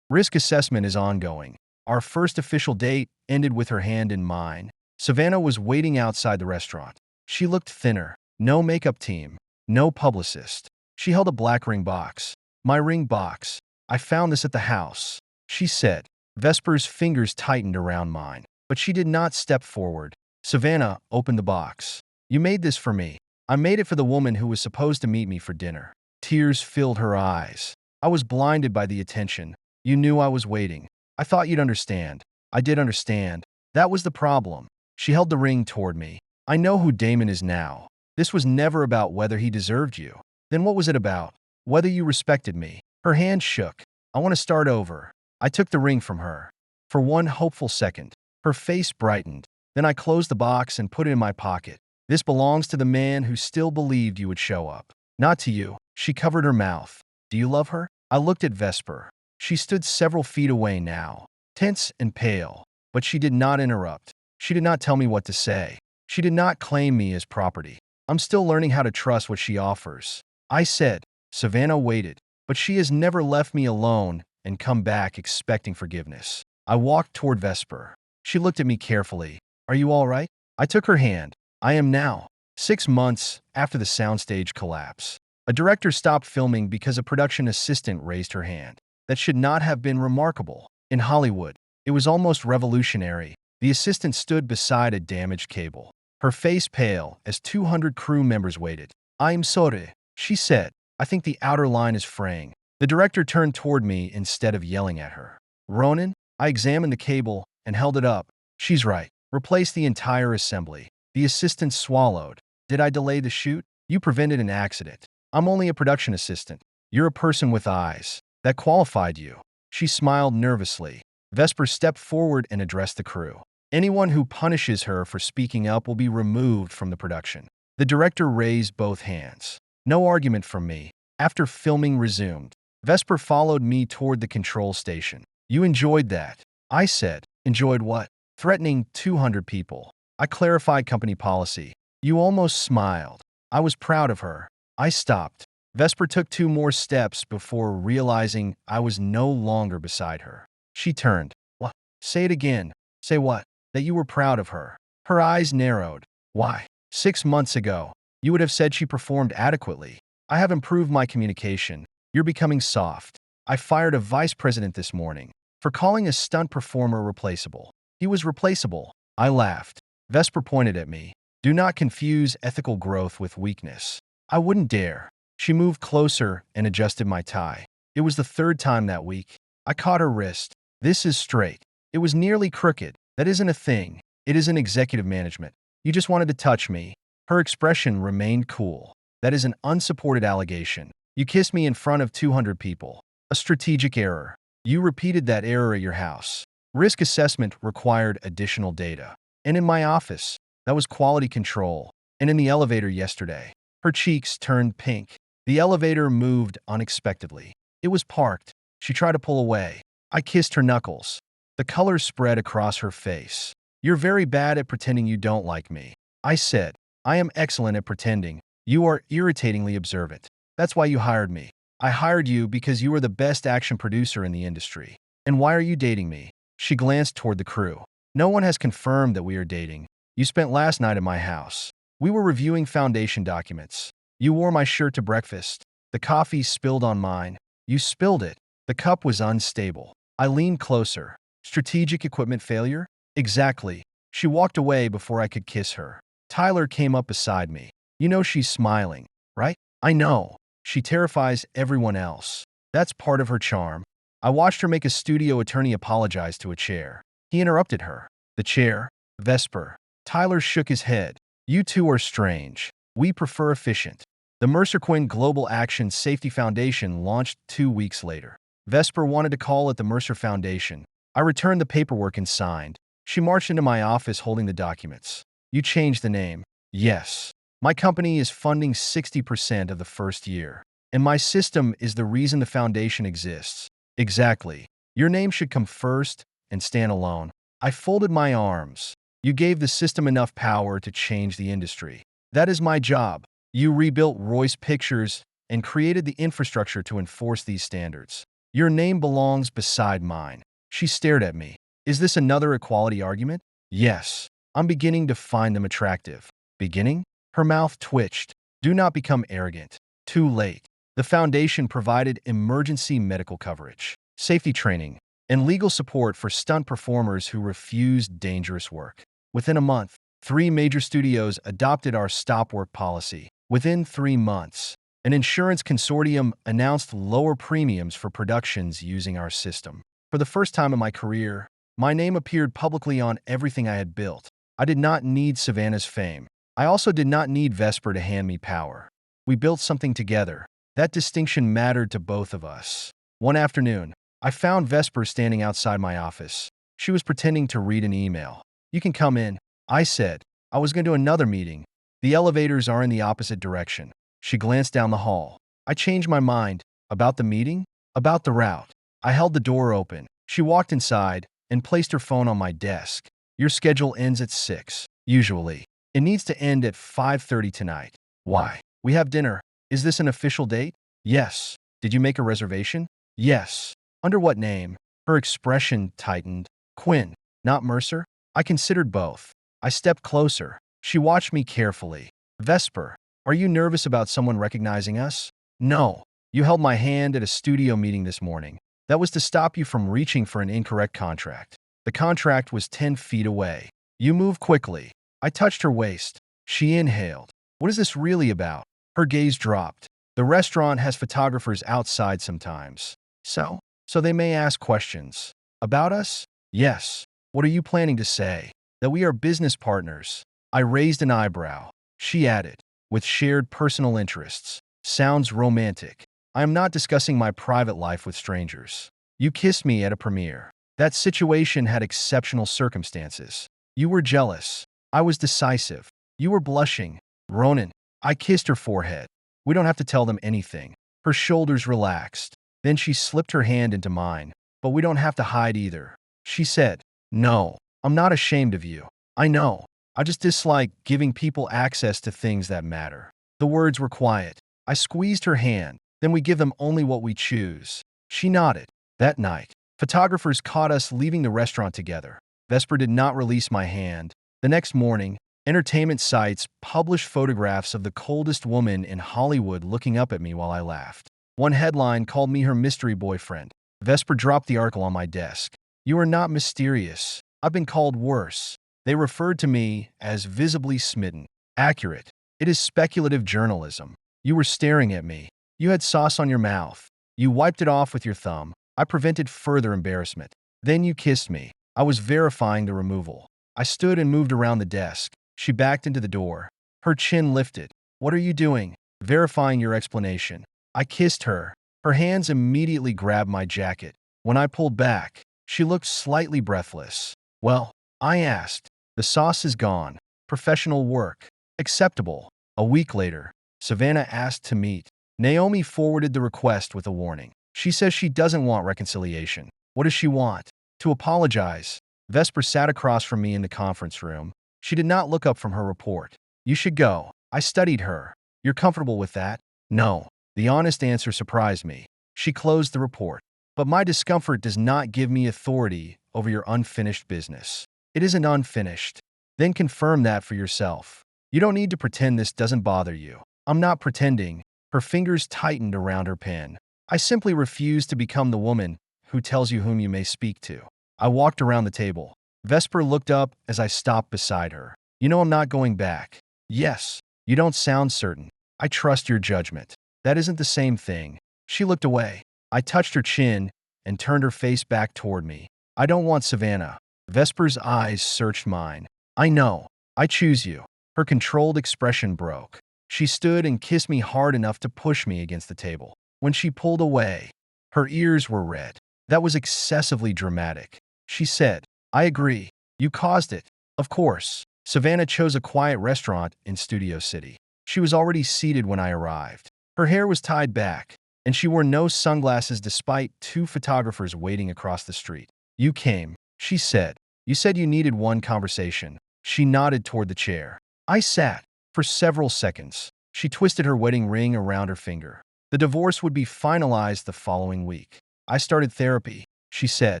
Risk assessment is ongoing. Our first official date ended with her hand in mine. Savannah was waiting outside the restaurant. She looked thinner. No makeup team. No publicist. She held a black ring box. My ring box. I found this at the house. She said. Vesper's fingers tightened around mine, but she did not step forward. Savannah opened the box. You made this for me. I made it for the woman who was supposed to meet me for dinner. Tears filled her eyes. I was blinded by the attention. You knew I was waiting. I thought you'd understand. I did understand. That was the problem. She held the ring toward me. I know who Damon is now. This was never about whether he deserved you. Then what was it about? Whether you respected me. Her hand shook. I want to start over. I took the ring from her. For one hopeful second, her face brightened. Then I closed the box and put it in my pocket. This belongs to the man who still believed you would show up. Not to you. She covered her mouth. Do you love her? I looked at Vesper. She stood several feet away now, tense and pale. But she did not interrupt. She did not tell me what to say. She did not claim me as property. I'm still learning how to trust what she offers. I said. Savannah waited. But she has never left me alone and come back expecting forgiveness. I walked toward Vesper. She looked at me carefully. Are you all right? I took her hand. I am now. 6 months after the soundstage collapse. A director stopped filming because a production assistant raised her hand. That should not have been remarkable. In Hollywood, it was almost revolutionary. The assistant stood beside a damaged cable, her face pale as 200 crew members waited. I'm sorry, she said. I think the outer line is fraying. The director turned toward me instead of yelling at her. Ronan? I examined the cable and held it up. She's right. Replace the entire assembly. The assistant swallowed. Did I delay the shoot? You prevented an accident. I'm only a production assistant. You're a person with eyes. That qualified you. She smiled nervously. Vesper stepped forward and addressed the crew. Anyone who punishes her for speaking up will be removed from the production. The director raised both hands. No argument from me. After filming resumed, Vesper followed me toward the control station. You enjoyed that, I said. Enjoyed what? Threatening 200 people. I clarified company policy. You almost smiled. I was proud of her. I stopped. Vesper took 2 more steps before realizing I was no longer beside her. She turned. What? Say it again. Say what? That you were proud of her. Her eyes narrowed. Why? 6 months ago, you would have said she performed adequately. I have improved my communication. You're becoming soft. I fired a vice president this morning for calling a stunt performer replaceable. He was replaceable. I laughed. Vesper pointed at me. Do not confuse ethical growth with weakness. I wouldn't dare. She moved closer and adjusted my tie. It was the 3rd time that week. I caught her wrist. This is straight. It was nearly crooked. That isn't a thing. It isn't executive management. You just wanted to touch me. Her expression remained cool. That is an unsupported allegation. You kissed me in front of 200 people. A strategic error. You repeated that error at your house. Risk assessment required additional data. And in my office, that was quality control. And in the elevator yesterday. Her cheeks turned pink. The elevator moved unexpectedly. It was parked. She tried to pull away. I kissed her knuckles. The color spread across her face. You're very bad at pretending you don't like me. I said, I am excellent at pretending. You are irritatingly observant. That's why you hired me. I hired you because you are the best action producer in the industry. And why are you dating me? She glanced toward the crew. No one has confirmed that we are dating. You spent last night at my house. We were reviewing foundation documents. You wore my shirt to breakfast. The coffee spilled on mine. You spilled it. The cup was unstable. I leaned closer. Strategic equipment failure? Exactly. She walked away before I could kiss her. Tyler came up beside me. You know she's smiling, right? I know. She terrifies everyone else. That's part of her charm. I watched her make a studio attorney apologize to a chair. He interrupted her. The chair? Vesper. Tyler shook his head. You two are strange. We prefer efficient. The Mercer Quinn Global Action Safety Foundation launched 2 weeks later. Vesper wanted to call it the Mercer Foundation. I returned the paperwork and signed. She marched into my office holding the documents. You changed the name. Yes. My company is funding 60% of the first year. And my system is the reason the foundation exists. Exactly. Your name should come first and stand alone. I folded my arms. You gave the system enough power to change the industry. That is my job. You rebuilt Royce Pictures and created the infrastructure to enforce these standards. Your name belongs beside mine. She stared at me. Is this another equality argument? Yes. I'm beginning to find them attractive. Beginning? Her mouth twitched. Do not become arrogant. Too late. The foundation provided emergency medical coverage, safety training, and legal support for stunt performers who refused dangerous work. Within a month, 3 major studios adopted our stop work policy. Within 3 months, an insurance consortium announced lower premiums for productions using our system. For the first time in my career, my name appeared publicly on everything I had built. I did not need Savannah's fame. I also did not need Vesper to hand me power. We built something together. That distinction mattered to both of us. One afternoon, I found Vesper standing outside my office. She was pretending to read an email. You can come in, I said. I was going to another meeting. The elevators are in the opposite direction. She glanced down the hall. I changed my mind. About the meeting? About the route. I held the door open. She walked inside and placed her phone on my desk. Your schedule ends at 6. Usually. It needs to end at 5:30 tonight. Why? We have dinner. Is this an official date? Yes. Did you make a reservation? Yes. Under what name? Her expression tightened. Quinn, not Mercer? I considered both. I stepped closer. She watched me carefully. Vesper, are you nervous about someone recognizing us? No. You held my hand at a studio meeting this morning. That was to stop you from reaching for an incorrect contract. The contract was 10 feet away. You moved quickly. I touched her waist. She inhaled. What is this really about? Her gaze dropped. The restaurant has photographers outside sometimes. So they may ask questions. About us? Yes. What are you planning to say? That we are business partners. I raised an eyebrow. She added, with shared personal interests. Sounds romantic. I am not discussing my private life with strangers. You kissed me at a premiere. That situation had exceptional circumstances. You were jealous. I was decisive. You were blushing. Ronan. I kissed her forehead. We don't have to tell them anything. Her shoulders relaxed. Then she slipped her hand into mine. But we don't have to hide either. She said, "No, I'm not ashamed of you. I know. I just dislike giving people access to things that matter." The words were quiet. I squeezed her hand. "Then we give them only what we choose." She nodded. That night, photographers caught us leaving the restaurant together. Vesper did not release my hand. The next morning, entertainment sites published photographs of the coldest woman in Hollywood looking up at me while I laughed. One headline called me her mystery boyfriend. Vesper dropped the article on my desk. "You are not mysterious. I've been called worse." They referred to me as visibly smitten. Accurate. It is speculative journalism. You were staring at me. You had sauce on your mouth. You wiped it off with your thumb. I prevented further embarrassment. Then you kissed me. I was verifying the removal. I stood and moved around the desk. She backed into the door. Her chin lifted. "What are you doing?" "Verifying your explanation." I kissed her. Her hands immediately grabbed my jacket. When I pulled back, she looked slightly breathless. "Well," I asked. "The sauce is gone. Professional work. Acceptable." A week later, Savannah asked to meet. Naomi forwarded the request with a warning. She says she doesn't want reconciliation. What does she want? To apologize. Vesper sat across from me in the conference room. She did not look up from her report. "You should go." I studied her. "You're comfortable with that?" "No." The honest answer surprised me. She closed the report. "But my discomfort does not give me authority over your unfinished business." "It isn't unfinished." "Then confirm that for yourself. You don't need to pretend this doesn't bother you." "I'm not pretending." Her fingers tightened around her pen. "I simply refuse to become the woman who tells you whom you may speak to." I walked around the table. Vesper looked up as I stopped beside her. "You know I'm not going back." "Yes." "You don't sound certain." "I trust your judgment." "That isn't the same thing." She looked away. I touched her chin and turned her face back toward me. "I don't want Savannah." Vesper's eyes searched mine. "I know. I choose you." Her controlled expression broke. She stood and kissed me hard enough to push me against the table. When she pulled away, her ears were red. "That was excessively dramatic." She said, "I agree. You caused it." "Of course." Savannah chose a quiet restaurant in Studio City. She was already seated when I arrived. Her hair was tied back, and she wore no sunglasses despite two photographers waiting across the street. "You came," she said. "You said you needed one conversation." She nodded toward the chair. I sat. For several seconds, she twisted her wedding ring around her finger. The divorce would be finalized the following week. "I started therapy," she said.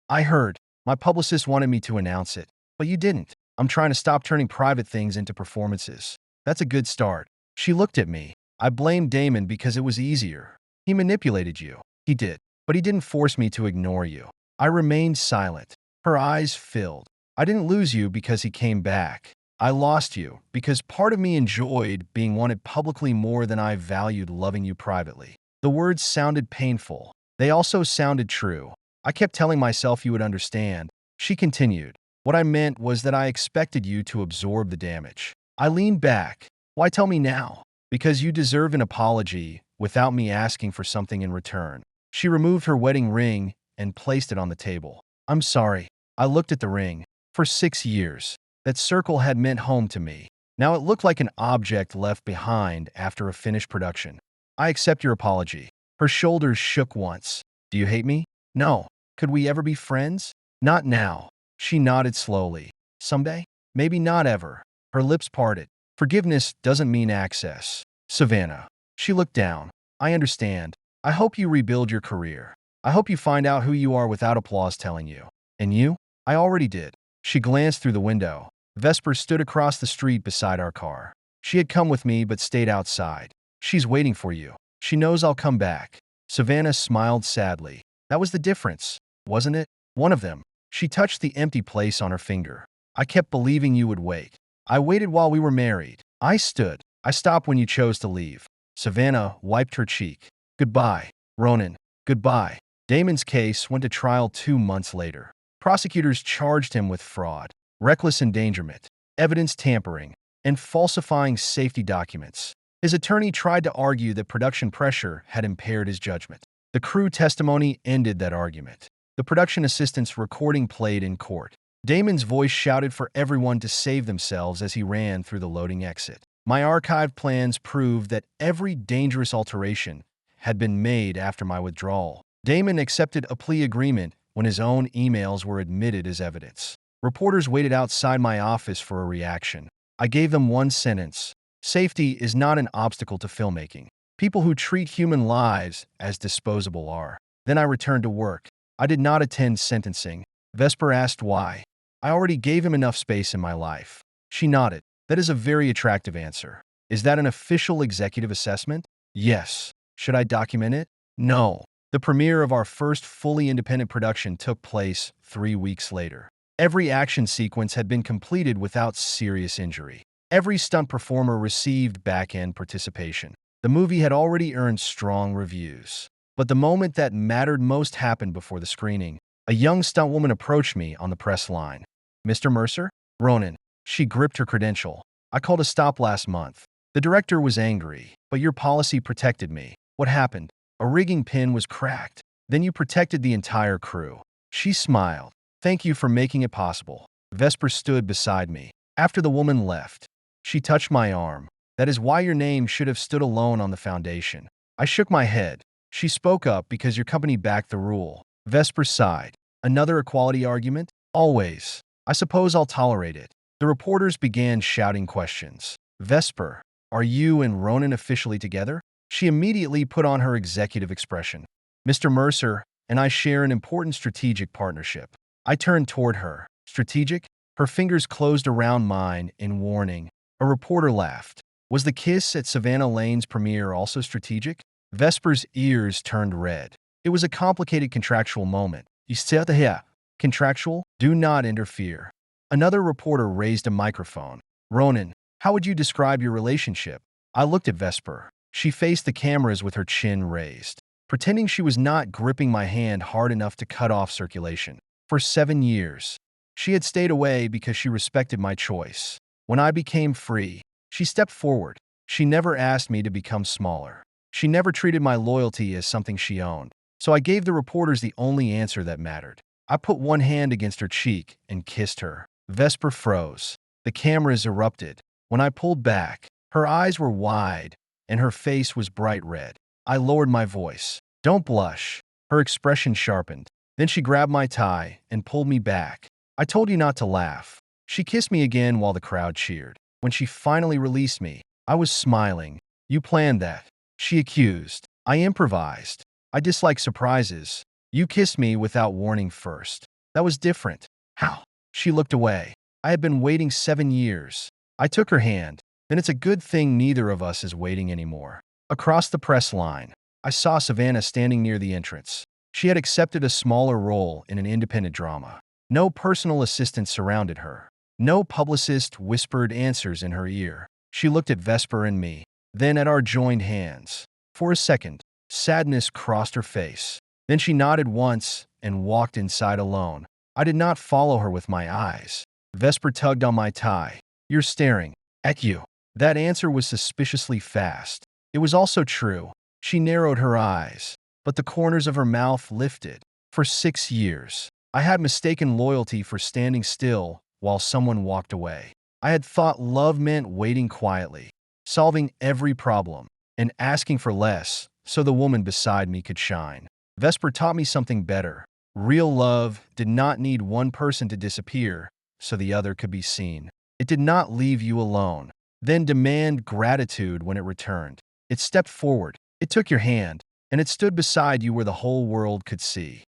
"I heard. My publicist wanted me to announce it. But you didn't." "I'm trying to stop turning private things into performances." "That's a good start." She looked at me. "I blamed Damon because it was easier. He manipulated you." "He did. But he didn't force me to ignore you." I remained silent. Her eyes filled. "I didn't lose you because he came back. I lost you because part of me enjoyed being wanted publicly more than I valued loving you privately." The words sounded painful. They also sounded true. I kept telling myself you would understand. She continued. "What I meant was that I expected you to absorb the damage." I leaned back. "Why tell me now?" "Because you deserve an apology without me asking for something in return." She removed her wedding ring and placed it on the table. "I'm sorry." I looked at the ring. For 6 years, that circle had meant home to me. Now it looked like an object left behind after a finished production. "I accept your apology." Her shoulders shook once. "Do you hate me?" "No." "Could we ever be friends?" "Not now." She nodded slowly. "Someday?" "Maybe not ever." Her lips parted. "Forgiveness doesn't mean access." "Savannah." She looked down. "I understand. I hope you rebuild your career. I hope you find out who you are without applause telling you." "And you?" "I already did." She glanced through the window. Vesper stood across the street beside our car. She had come with me but stayed outside. "She's waiting for you. She knows I'll come back." Savannah smiled sadly. "That was the difference, wasn't it?" "One of them." She touched the empty place on her finger. "I kept believing you would wait. I waited while we were married. I stood. I stopped when you chose to leave." Savannah wiped her cheek. "Goodbye, Ronan. Goodbye." Damon's case went to trial 2 months later. Prosecutors charged him with fraud, reckless endangerment, evidence tampering, and falsifying safety documents. His attorney tried to argue that production pressure had impaired his judgment. The crew testimony ended that argument. The production assistant's recording played in court. Damon's voice shouted for everyone to save themselves as he ran through the loading exit. My archived plans proved that every dangerous alteration had been made after my withdrawal. Damon accepted a plea agreement when his own emails were admitted as evidence. Reporters waited outside my office for a reaction. I gave them one sentence: safety is not an obstacle to filmmaking. People who treat human lives as disposable are. Then I returned to work. I did not attend sentencing. Vesper asked why. I already gave him enough space in my life. She nodded. That is a very attractive answer. Is that an official executive assessment? Yes. Should I document it? No. The premiere of our first fully independent production took place 3 weeks later. Every action sequence had been completed without serious injury. Every stunt performer received back-end participation. The movie had already earned strong reviews. But the moment that mattered most happened before the screening. A young stunt woman approached me on the press line. "Mr. Mercer?" "Ronan." She gripped her credential. "I called a stop last month. The director was angry, but your policy protected me." "What happened?" "A rigging pin was cracked. Then you protected the entire crew." She smiled. "Thank you for making it possible." Vesper stood beside me. After the woman left, she touched my arm. "That is why your name should have stood alone on the foundation." I shook my head. "She spoke up because your company backed the rule." Vesper sighed. "Another equality argument? Always. I suppose I'll tolerate it." The reporters began shouting questions. "Vesper, are you and Ronan officially together?" She immediately put on her executive expression. "Mr. Mercer and I share an important strategic partnership." I turned toward her. "Strategic?" Her fingers closed around mine in warning. A reporter laughed. "Was the kiss at Savannah Lane's premiere also strategic?" Vesper's ears turned red. "It was a complicated contractual moment." "You said here. Contractual? Do not interfere." Another reporter raised a microphone. "Ronan, how would you describe your relationship?" I looked at Vesper. She faced the cameras with her chin raised, pretending she was not gripping my hand hard enough to cut off circulation. For 7 years, she had stayed away because she respected my choice. When I became free, she stepped forward. She never asked me to become smaller. She never treated my loyalty as something she owned. So I gave the reporters the only answer that mattered. I put one hand against her cheek and kissed her. Vesper froze. The cameras erupted. When I pulled back, her eyes were wide and her face was bright red. I lowered my voice. "Don't blush." Her expression sharpened. Then she grabbed my tie and pulled me back. "I told you not to laugh." She kissed me again while the crowd cheered. When she finally released me, I was smiling. "You planned that," she accused. "I improvised. I dislike surprises. You kissed me without warning first. That was different." "How?" She looked away. "I had been waiting 7 years." I took her hand. "Then it's a good thing neither of us is waiting anymore." Across the press line, I saw Savannah standing near the entrance. She had accepted a smaller role in an independent drama. No personal assistant surrounded her. No publicist whispered answers in her ear. She looked at Vesper and me, then at our joined hands. For a second, sadness crossed her face. Then she nodded once and walked inside alone. I did not follow her with my eyes. Vesper tugged on my tie. "You're staring." "At you." That answer was suspiciously fast. It was also true. She narrowed her eyes, but the corners of her mouth lifted. For 6 years, I had mistaken loyalty for standing still while someone walked away. I had thought love meant waiting quietly, solving every problem, and asking for less so the woman beside me could shine. Vesper taught me something better. Real love did not need one person to disappear so the other could be seen. It did not leave you alone, then demand gratitude when it returned. It stepped forward, it took your hand, and it stood beside you where the whole world could see.